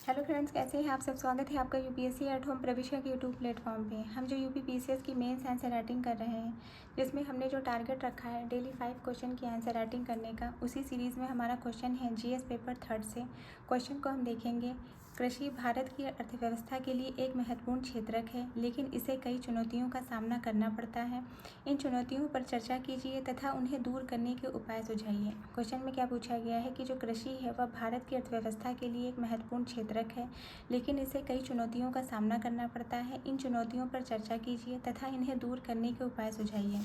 Hello friends, कैसे हैं आप सब। स्वागत है आपका यूपीएससी एट होम प्रविष्का के यूट्यूब प्लेटफॉर्म पे। हम जो यूपी पीसीएस की मेंस आंसर राइटिंग कर रहे हैं, जिसमें हमने जो टारगेट रखा है डेली 5 क्वेश्चन की आंसर राइटिंग करने का, उसी सीरीज़ में हमारा क्वेश्चन है जीएस पेपर 3 से। क्वेश्चन को हम देखेंगे। कृषि भारत की अर्थव्यवस्था के लिए एक महत्वपूर्ण क्षेत्रक है, लेकिन इसे कई चुनौतियों का सामना करना पड़ता है। इन चुनौतियों पर चर्चा कीजिए तथा उन्हें दूर करने के उपाय सुझाइए। क्वेश्चन में क्या पूछा गया है कि जो कृषि है वह भारत की अर्थव्यवस्था के लिए एक महत्वपूर्ण क्षेत्रक है, लेकिन इसे कई चुनौतियों का सामना करना पड़ता है। इन चुनौतियों पर चर्चा कीजिए तथा इन्हें दूर करने के उपाय सुझाइए।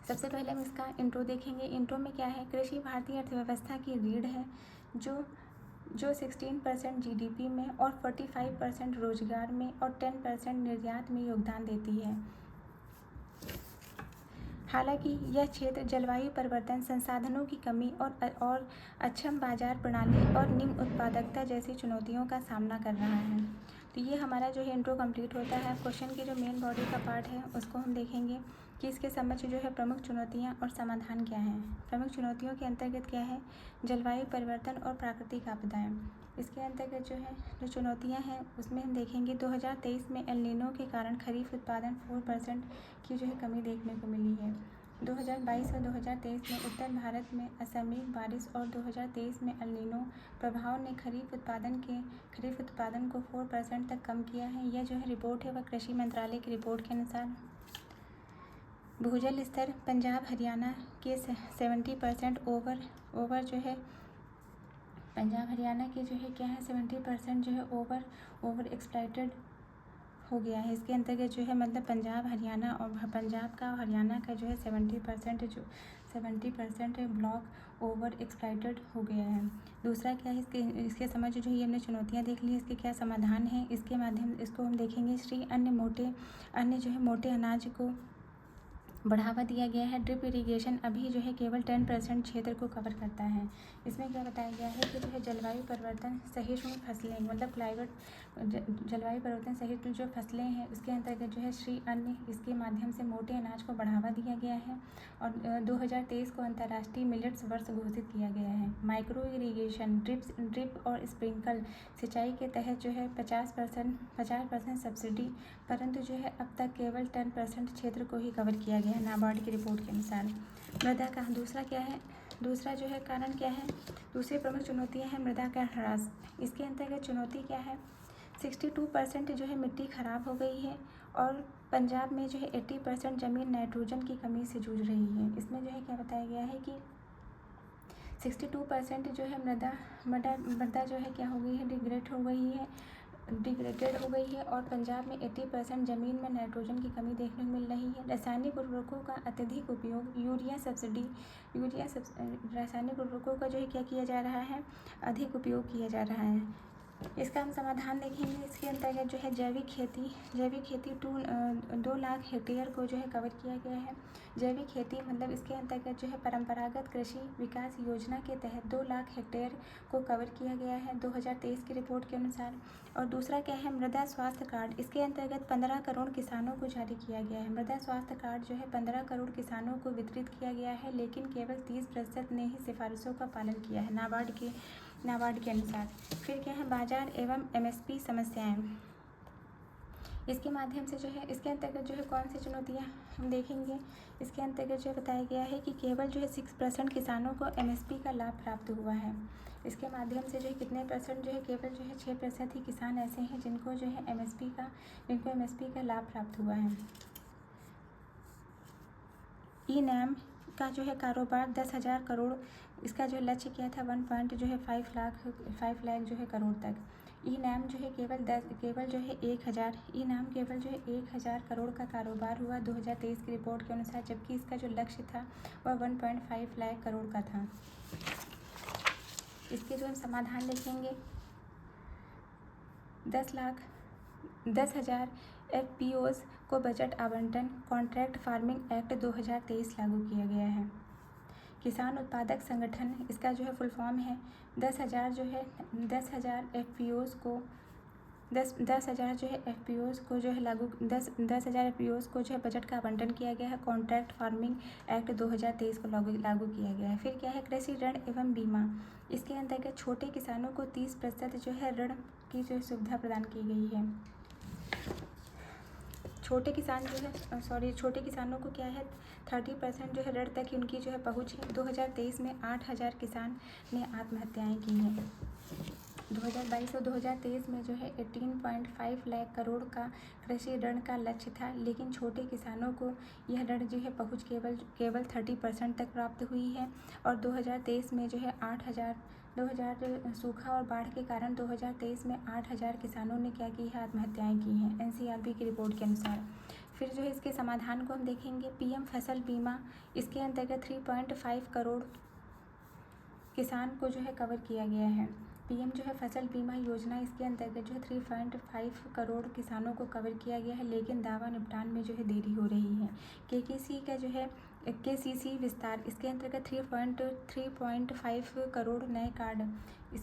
सबसे पहले हम इसका इंट्रो देखेंगे। इंट्रो में क्या है, कृषि भारतीय अर्थव्यवस्था की रीढ़ है जो 16% जीडीपी में और 45% रोजगार में और 10% निर्यात में योगदान देती है। हालांकि यह क्षेत्र जलवायु परिवर्तन, संसाधनों की कमी और अक्षम बाजार प्रणाली और निम्न उत्पादकता जैसी चुनौतियों का सामना कर रहा है। तो ये हमारा जो है इंट्रो कंप्लीट होता है। क्वेश्चन की जो मेन बॉडी का पार्ट है उसको हम देखेंगे कि इसके समक्ष जो है प्रमुख चुनौतियाँ और समाधान क्या हैं। प्रमुख चुनौतियों के अंतर्गत क्या है, जलवायु परिवर्तन और प्राकृतिक आपदाएँ। इसके अंतर्गत जो है जो चुनौतियाँ हैं उसमें हम देखेंगे 2023 में एल नीनो के कारण खरीफ उत्पादन 4% की जो है कमी देखने को मिली है। 2022 और 2023 में उत्तर भारत में असामयिक बारिश और 2023 में एल नीनो प्रभाव ने खरीफ उत्पादन को 4% तक कम किया है। यह जो है रिपोर्ट है वह कृषि मंत्रालय की रिपोर्ट के अनुसार। भूजल स्तर पंजाब हरियाणा के 70% ओवर जो है पंजाब हरियाणा के जो है क्या है 70% जो है ओवर एक्सप्लॉइटेड हो गया है। इसके अंतर्गत जो है मतलब पंजाब हरियाणा और पंजाब का और हरियाणा का जो है 70% ब्लॉक ओवर एक्सप्लॉइटेड हो गया है। दूसरा क्या है, इसके समझ जो ये हमने चुनौतियाँ देख ली, इसके क्या समाधान है इसके माध्यम इसको हम देखेंगे। अन्य जो है मोटे अनाज को बढ़ावा दिया गया है। ड्रिप इरिगेशन अभी जो है केवल 10% क्षेत्र को कवर करता है। इसमें क्या बताया गया है कि जो है जलवायु परिवर्तन सहिष्णु फसलें मतलब जलवायु परिवर्तन सहिष्णु जो फसलें हैं उसके अंतर्गत जो है श्री अन्न इसके माध्यम से मोटे अनाज को बढ़ावा दिया गया है। और 2023 को अंतर्राष्ट्रीय मिलेट्स वर्ष घोषित किया गया है। माइक्रो इरिगेशन ड्रिप और स्प्रिंकल सिंचाई के तहत जो है 50% सब्सिडी, परंतु जो है अब तक केवल 10% क्षेत्र को ही कवर किया गया है नाबार्ड की रिपोर्ट के अनुसार। मृदा का दूसरा जो है कारण क्या है, दूसरी प्रमुख चुनौतियां हैं मृदा का ह्रास। इसके अंतर्गत चुनौती क्या है, 62% जो है मिट्टी खराब हो गई है और पंजाब में जो है 80% ज़मीन नाइट्रोजन की कमी से जूझ रही है। इसमें जो है क्या बताया गया है कि 62% जो है मृदा जो है क्या हो गई है, डिग्रेडेड हो गई है और पंजाब में 80% ज़मीन में नाइट्रोजन की कमी देखने को मिल रही है। रासायनिक उर्वरकों का अत्यधिक उपयोग, रासायनिक उर्वरकों का जो है क्या किया जा रहा है, अधिक उपयोग किया जा रहा है। इसका हम समाधान देखेंगे। इसके अंतर्गत जो है जैविक खेती 2 लाख हेक्टेयर को जो है कवर किया गया है। जैविक खेती मतलब इसके अंतर्गत जो है परंपरागत कृषि विकास योजना के तहत 2 लाख हेक्टेयर को कवर किया गया है 2023 की रिपोर्ट के अनुसार। और दूसरा क्या है, मृदा स्वास्थ्य कार्ड। इसके अंतर्गत 15 करोड़ किसानों को जारी किया गया है। मृदा स्वास्थ्य कार्ड जो है 15 करोड़ किसानों को वितरित किया गया है, लेकिन केवल 30% ने ही सिफारिशों का पालन किया है नाबार्ड के अनुसार। फिर क्या है, बाजार एवं एमएसपी समस्याएं। इसके माध्यम से जो है इसके अंतर्गत जो है कौन सी चुनौतियां हम देखेंगे। इसके अंतर्गत जो बताया गया है कि केवल जो है 6% किसानों को एमएसपी का लाभ प्राप्त हुआ है। इसके माध्यम से जो है कितने परसेंट जो है, केवल जो है 6% ही किसान ऐसे हैं जिनको जो है एमएसपी का लाभ प्राप्त हुआ है। ई नैम का जो है कारोबार 10,000 करोड़, इसका जो लक्ष्य क्या था 1.5 लाख जो है करोड़ तक। ई नैम जो है केवल जो है 1,000 करोड़ का कारोबार हुआ 2023 की रिपोर्ट के अनुसार, जबकि इसका जो लक्ष्य था वह 1.5 लाख करोड़ का था। इसके जो हम समाधान लिखेंगे, 10,000 एफपीओज को बजट आवंटन, कॉन्ट्रैक्ट फार्मिंग एक्ट 2023 लागू किया गया है। किसान उत्पादक संगठन, इसका जो है फुल फॉर्म है 10,000 एफपीओज को 10,000 जो है FPOs को जो है 10,000 FPOs को जो है बजट का आवंटन किया गया है। कॉन्ट्रैक्ट फार्मिंग एक्ट 2023 को लागू किया गया है। फिर क्या है, कृषि ऋण एवं बीमा, इसके अंतर्गत छोटे किसानों को 30% जो है ऋण की जो सुविधा प्रदान की गई है। छोटे किसानों को क्या है 30% जो है ऋण तक उनकी जो है पहुँच है। 2023 में 8,000 किसान ने आत्महत्याएं की हैं। 2022 और 2023 में जो है 18.5 लाख करोड़ का कृषि ऋण का लक्ष्य था, लेकिन छोटे किसानों को यह ऋण जो है पहुँच केवल 30% तक प्राप्त हुई है। और 2023 में जो है 2000 सूखा और बाढ़ के कारण 2023 में 8,000 किसानों ने क्या की है, आत्महत्याएं की हैं, NCRB की रिपोर्ट के अनुसार। फिर जो है इसके समाधान को हम देखेंगे। PM फसल बीमा, इसके अंतर्गत 3.5 करोड़ किसान को जो है कवर किया गया है। PM जो है फसल बीमा योजना, इसके अंतर्गत जो है 3.5 करोड़ किसानों को कवर किया गया है, लेकिन दावा निपटान में जो है देरी हो रही है। KCC विस्तार, इसके अंतर्गत 3.5 करोड़ नए कार्ड, इस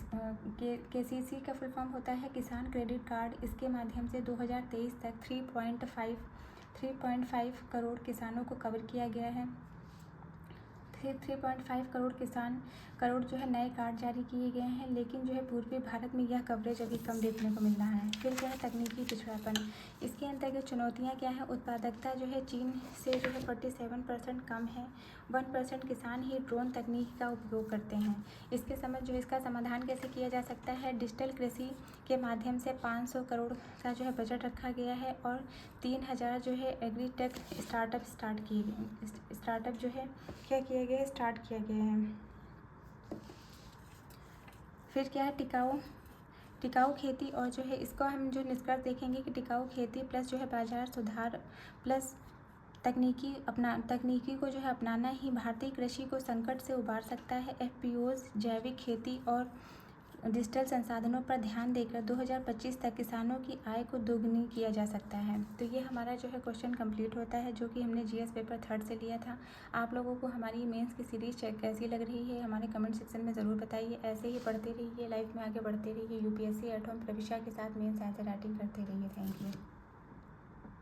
KCC का फुल फॉर्म होता है किसान क्रेडिट कार्ड। इसके माध्यम से 2023 तक 3.5 करोड़ किसानों को कवर किया गया है। 3.5 करोड़ जो है नए कार्ड जारी किए गए हैं, लेकिन जो है पूर्वी भारत में यह कवरेज अभी कम देखने को मिल रहा है। फिर क्या है, तकनीकी पिछड़ापन, इसके अंतर्गत चुनौतियां क्या है, उत्पादकता जो है चीन से जो है 47% कम है। 1% किसान ही ड्रोन तकनीक का उपयोग करते हैं। इसका समाधान कैसे किया जा सकता है, डिजिटल कृषि के माध्यम से 500 करोड़ का जो है बजट रखा गया है और 3,000 जो है एग्रीटेक स्टार्टअप जो है क्या किए गए, स्टार्ट किया गया है। फिर क्या है, टिकाऊ खेती, और जो है इसको हम जो निष्कर्ष देखेंगे कि टिकाऊ खेती प्लस जो है बाजार सुधार प्लस तकनीकी को जो है अपनाना ही भारतीय कृषि को संकट से उबार सकता है। FPOs, जैविक खेती और डिजिटल संसाधनों पर ध्यान देकर 2025 तक किसानों की आय को दोगुनी किया जा सकता है। तो ये हमारा जो है क्वेश्चन कंप्लीट होता है, जो कि हमने GS पेपर 3rd से लिया था। आप लोगों को हमारी मेंस की सीरीज़ कैसी लग रही है, हमारे कमेंट सेक्शन में ज़रूर बताइए। ऐसे ही पढ़ते रहिए, लाइफ में आगे बढ़ते रहिए। UPSC एट होम प्रविशा के साथ मेंस ऐसे राइटिंग करते रहिए। Thank you.